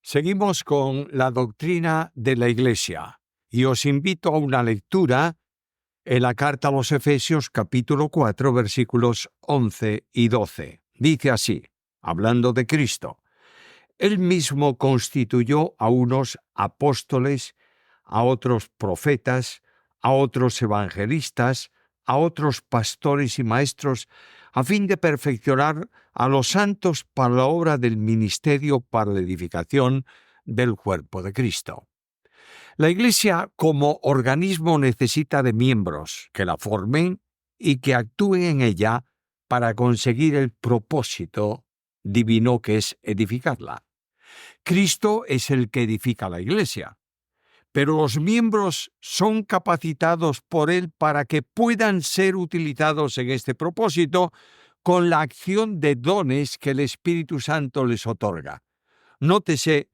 Seguimos con la doctrina de la Iglesia y os invito a una lectura en la carta a los Efesios capítulo 4 versículos 11 y 12. Dice así, hablando de Cristo: Él mismo constituyó a unos apóstoles, a otros profetas, a otros evangelistas, a otros pastores y maestros, a fin de perfeccionar a los santos para la obra del ministerio, para la edificación del cuerpo de Cristo. La Iglesia como organismo necesita de miembros que la formen y que actúen en ella para conseguir el propósito divino que es edificarla. Cristo es el que edifica la Iglesia, pero los miembros son capacitados por Él para que puedan ser utilizados en este propósito con la acción de dones que el Espíritu Santo les otorga. Nótese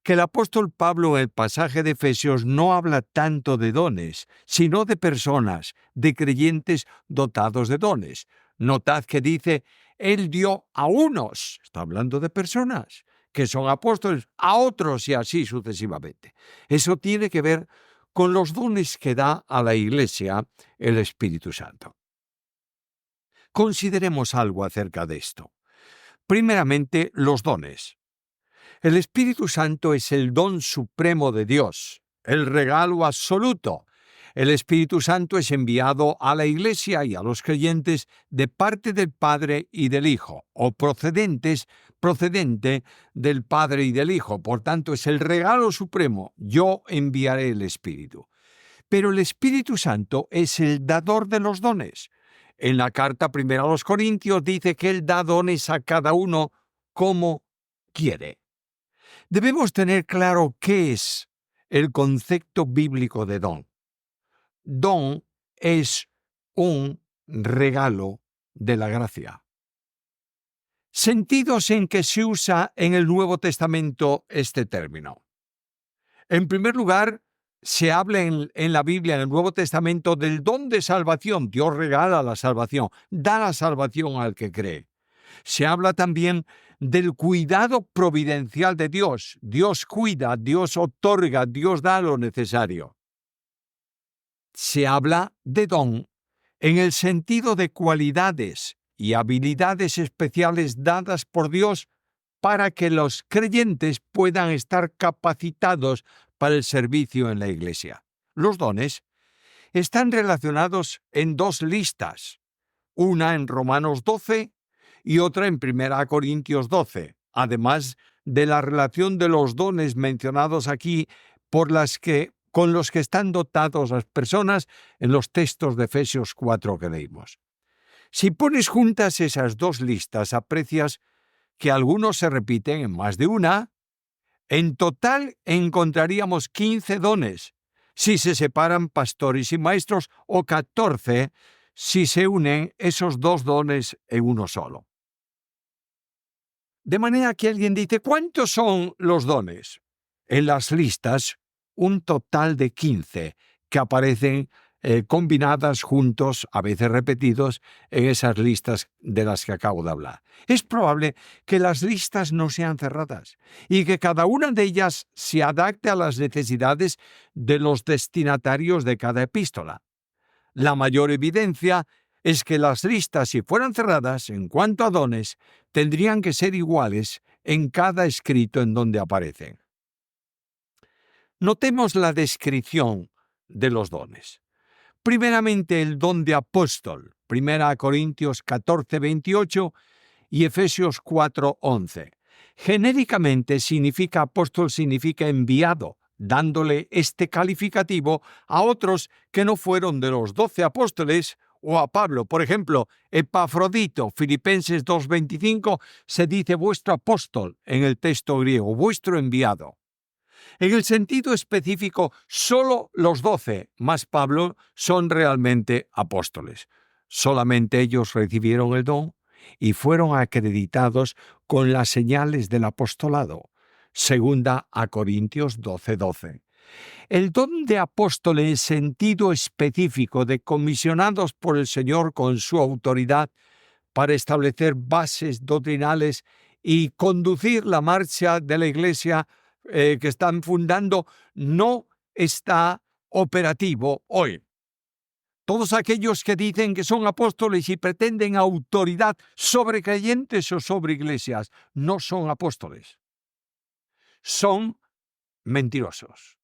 que el apóstol Pablo en el pasaje de Efesios no habla tanto de dones, sino de personas, de creyentes dotados de dones. Notad que dice, Él dio a unos, está hablando de personas, que son apóstoles, a otros y así sucesivamente. Eso tiene que ver con los dones que da a la Iglesia el Espíritu Santo. Consideremos algo acerca de esto. Primeramente, los dones. El Espíritu Santo es el don supremo de Dios, el regalo absoluto. El Espíritu Santo es enviado a la Iglesia y a los creyentes de parte del Padre y del Hijo, o procedente del Padre y del Hijo. Por tanto, es el regalo supremo. Yo enviaré el Espíritu. Pero el Espíritu Santo es el dador de los dones. En la carta primera a los Corintios dice que Él da dones a cada uno como quiere. Debemos tener claro qué es el concepto bíblico de don. Don es un regalo de la gracia. Sentidos en que se usa en el Nuevo Testamento este término. En primer lugar, se habla en la Biblia, en el Nuevo Testamento, del don de salvación. Dios regala la salvación, da la salvación al que cree. Se habla también del cuidado providencial de Dios. Dios cuida, Dios otorga, Dios da lo necesario. Se habla de don en el sentido de cualidades y habilidades especiales dadas por Dios para que los creyentes puedan estar capacitados para el servicio en la Iglesia. Los dones están relacionados en dos listas, una en Romanos 12 y otra en 1 Corintios 12, además de la relación de los dones mencionados aquí con los que están dotados las personas en los textos de Efesios 4 que leímos. Si pones juntas esas dos listas, aprecias que algunos se repiten en más de una. En total encontraríamos 15 dones, si se separan pastores y maestros, o 14 si se unen esos dos dones en uno solo. De manera que alguien dice, ¿cuántos son los dones? En las listas, un total de 15 que aparecen combinadas juntos, a veces repetidos, en esas listas de las que acabo de hablar. Es probable que las listas no sean cerradas y que cada una de ellas se adapte a las necesidades de los destinatarios de cada epístola. La mayor evidencia es que las listas, si fueran cerradas en cuanto a dones, tendrían que ser iguales en cada escrito en donde aparecen. Notemos la descripción de los dones. Primeramente, el don de apóstol, 1 Corintios 14, 28 y Efesios 4, 11. Genéricamente apóstol significa enviado, dándole este calificativo a otros que no fueron de los 12 apóstoles o a Pablo. Por ejemplo, Epafrodito, Filipenses 2:25, se dice vuestro apóstol en el texto griego, vuestro enviado. En el sentido específico, solo los 12 más Pablo son realmente apóstoles. Solamente ellos recibieron el don y fueron acreditados con las señales del apostolado. Segunda a Corintios 12:12. El don de apóstol en el sentido específico de comisionados por el Señor con su autoridad para establecer bases doctrinales y conducir la marcha de la Iglesia que están fundando no está operativo hoy. Todos aquellos que dicen que son apóstoles y pretenden autoridad sobre creyentes o sobre iglesias no son apóstoles. Son mentirosos.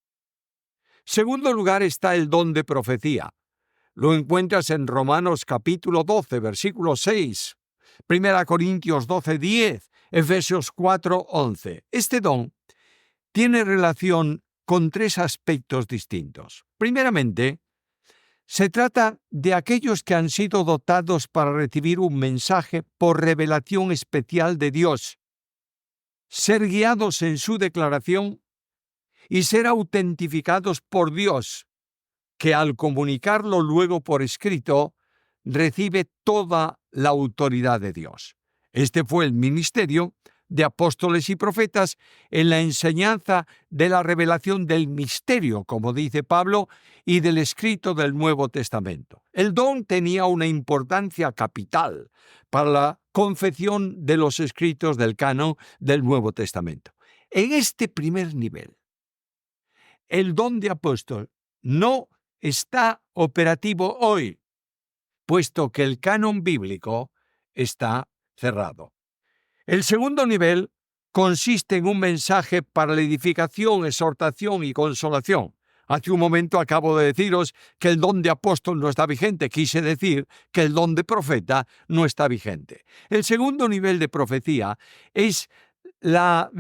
Segundo lugar está el don de profecía. Lo encuentras en Romanos capítulo 12, versículo 6, 1 Corintios 12, 10, Efesios 4, 11. Este don tiene relación con tres aspectos distintos. Primeramente, se trata de aquellos que han sido dotados para recibir un mensaje por revelación especial de Dios, ser guiados en su declaración y ser autentificados por Dios, que al comunicarlo luego por escrito, recibe toda la autoridad de Dios. Este fue el ministerio de apóstoles y profetas en la enseñanza de la revelación del misterio, como dice Pablo, y del escrito del Nuevo Testamento. El don tenía una importancia capital para la confección de los escritos del canon del Nuevo Testamento. En este primer nivel, el don de apóstol no está operativo hoy, puesto que el canon bíblico está cerrado. El segundo nivel consiste en un mensaje para la edificación, exhortación y consolación. Hace un momento acabo de deciros que el don de apóstol no está vigente. Quise decir que el don de profeta no está vigente. El segundo nivel de profecía es la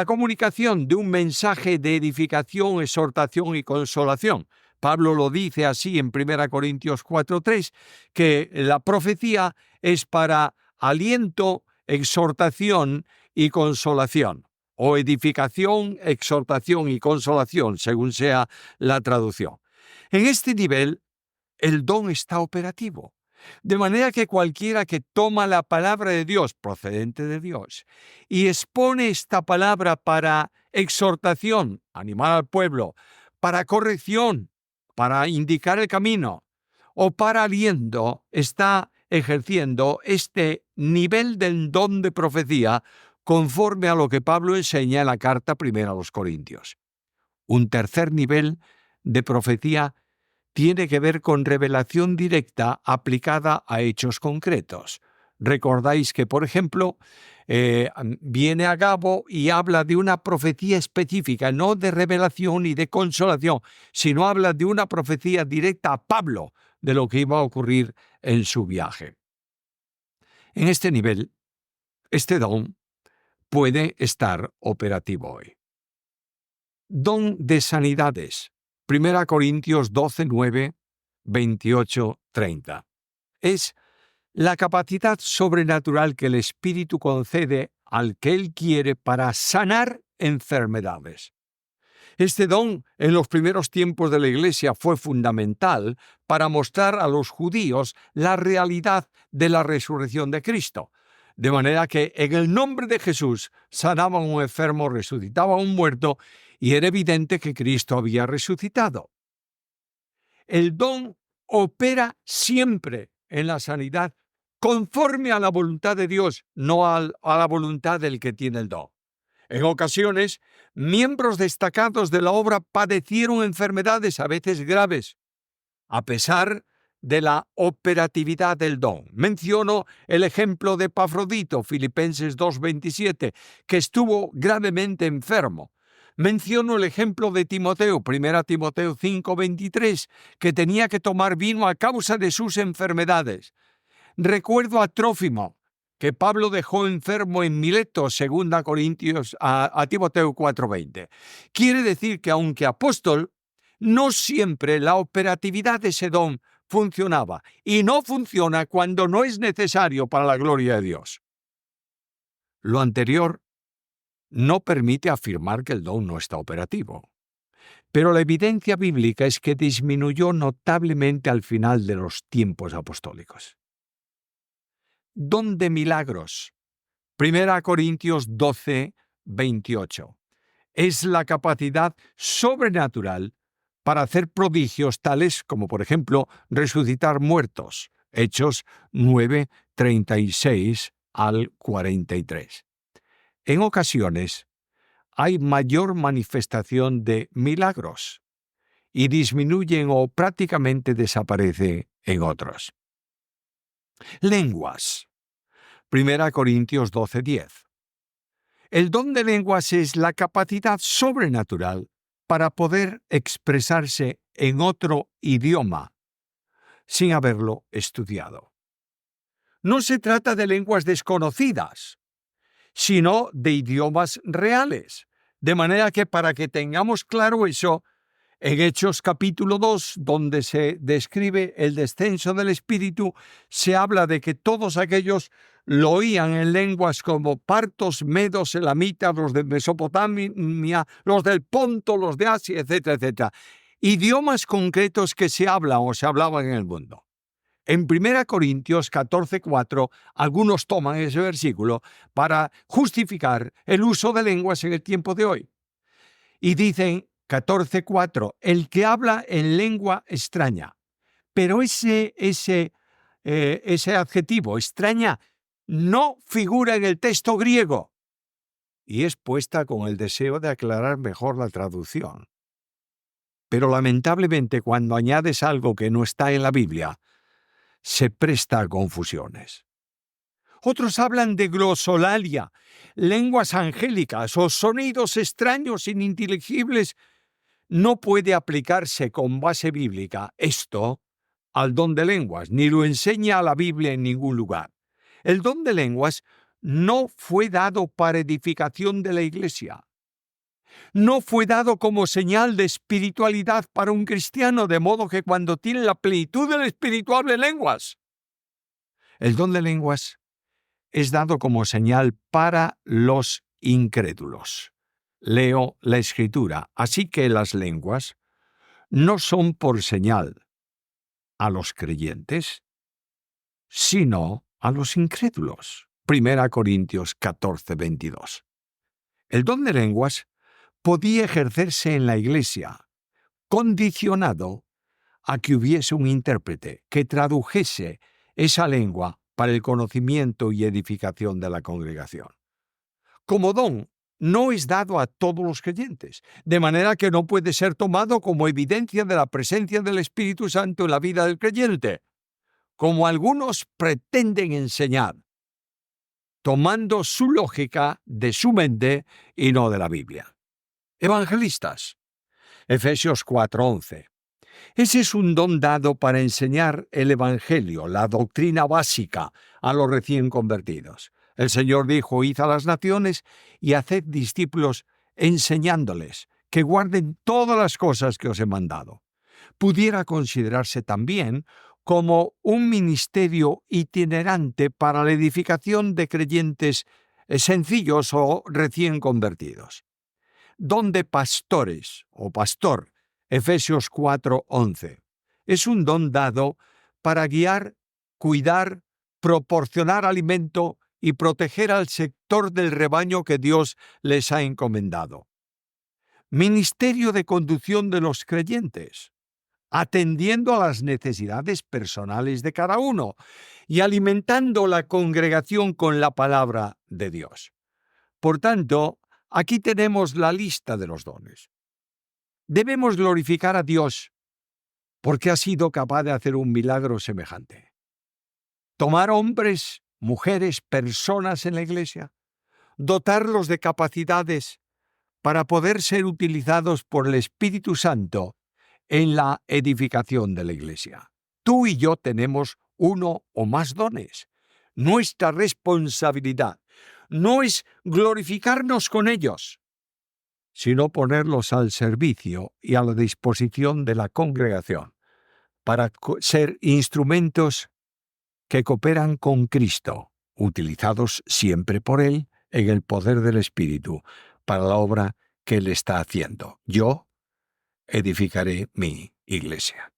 comunicación de un mensaje de edificación, exhortación y consolación. Pablo lo dice así en 1 Corintios 4:3, que la profecía es para aliento, exhortación y consolación, o edificación, exhortación y consolación, según sea la traducción. En este nivel, el don está operativo, de manera que cualquiera que toma la palabra de Dios, procedente de Dios, y expone esta palabra para exhortación, animar al pueblo, para corrección, para indicar el camino, o para aliento, está ejerciendo este nivel del don de profecía conforme a lo que Pablo enseña en la carta primera a los Corintios. Un tercer nivel de profecía tiene que ver con revelación directa aplicada a hechos concretos. Recordáis que, por ejemplo, viene Agabo y habla de una profecía específica, no de revelación y de consolación, sino habla de una profecía directa a Pablo de lo que iba a ocurrir en su viaje. En este nivel, este don puede estar operativo hoy. Don de sanidades. 1 Corintios 12, 9, 28, 30. Es la capacidad sobrenatural que el Espíritu concede al que Él quiere para sanar enfermedades. Este don en los primeros tiempos de la Iglesia fue fundamental para mostrar a los judíos la realidad de la resurrección de Cristo. De manera que en el nombre de Jesús sanaban a un enfermo, resucitaban a un muerto, y era evidente que Cristo había resucitado. El don opera siempre en la sanidad conforme a la voluntad de Dios, no a la voluntad del que tiene el don. En ocasiones, miembros destacados de la obra padecieron enfermedades a veces graves, a pesar de la operatividad del don. Menciono el ejemplo de Epafrodito, Filipenses 2:27, que estuvo gravemente enfermo. Menciono el ejemplo de Timoteo, 1 Timoteo 5:23, que tenía que tomar vino a causa de sus enfermedades. Recuerdo a Trófimo, que Pablo dejó enfermo en Mileto, 2 Corintios a Timoteo 4:20. Quiere decir que aunque apóstol, no siempre la operatividad de ese don funcionaba, y no funciona cuando no es necesario para la gloria de Dios. Lo anterior no permite afirmar que el don no está operativo, pero la evidencia bíblica es que disminuyó notablemente al final de los tiempos apostólicos. Don de milagros. 1 Corintios 12, 28. Es la capacidad sobrenatural para hacer prodigios tales como, por ejemplo, resucitar muertos. Hechos 9, 36 al 43. En ocasiones, hay mayor manifestación de milagros y disminuyen o prácticamente desaparecen en otros. Lenguas. 1 Corintios 12:10. El don de lenguas es la capacidad sobrenatural para poder expresarse en otro idioma sin haberlo estudiado. No se trata de lenguas desconocidas, sino de idiomas reales. De manera que para que tengamos claro eso, en Hechos capítulo 2, donde se describe el descenso del Espíritu, se habla de que todos aquellos lo oían en lenguas como partos, medos, elamitas, los de Mesopotamia, los del Ponto, los de Asia, etcétera, etcétera. Idiomas concretos que se hablan o se hablaban en el mundo. En 1 Corintios 14:4, algunos toman ese versículo para justificar el uso de lenguas en el tiempo de hoy. Y dicen 14:4, el que habla en lengua extraña. Pero ese adjetivo, extraña, no figura en el texto griego. Y es puesta con el deseo de aclarar mejor la traducción. Pero lamentablemente, cuando añades algo que no está en la Biblia, se presta a confusiones. Otros hablan de glosolalia, lenguas angélicas o sonidos extraños, ininteligibles. No puede aplicarse con base bíblica esto al don de lenguas, ni lo enseña la Biblia en ningún lugar. El don de lenguas no fue dado para edificación de la iglesia. No fue dado como señal de espiritualidad para un cristiano, de modo que cuando tiene la plenitud del Espíritu hable lenguas. El don de lenguas es dado como señal para los incrédulos. Leo la Escritura. Así que las lenguas no son por señal a los creyentes, sino a los incrédulos. 1 Corintios 14:22. El don de lenguas podía ejercerse en la iglesia, condicionado a que hubiese un intérprete que tradujese esa lengua para el conocimiento y edificación de la congregación. Como don, no es dado a todos los creyentes, de manera que no puede ser tomado como evidencia de la presencia del Espíritu Santo en la vida del creyente, como algunos pretenden enseñar, tomando su lógica de su mente y no de la Biblia. Evangelistas. Efesios 4:11. Ese es un don dado para enseñar el Evangelio, la doctrina básica, a los recién convertidos. El Señor dijo: id a las naciones y haced discípulos, enseñándoles que guarden todas las cosas que os he mandado. Pudiera considerarse también como un ministerio itinerante para la edificación de creyentes sencillos o recién convertidos. Don de pastores o pastor, Efesios 4:11. Es un don dado para guiar, cuidar, proporcionar alimento y proteger al sector del rebaño que Dios les ha encomendado. Ministerio de conducción de los creyentes, atendiendo a las necesidades personales de cada uno y alimentando la congregación con la palabra de Dios. Por tanto, aquí tenemos la lista de los dones. Debemos glorificar a Dios porque ha sido capaz de hacer un milagro semejante. Tomar hombres, mujeres, personas en la iglesia, dotarlos de capacidades para poder ser utilizados por el Espíritu Santo en la edificación de la iglesia. Tú y yo tenemos uno o más dones. Nuestra responsabilidad no es glorificarnos con ellos, sino ponerlos al servicio y a la disposición de la congregación para ser instrumentos que cooperan con Cristo, utilizados siempre por Él en el poder del Espíritu para la obra que Él está haciendo. Yo edificaré mi iglesia.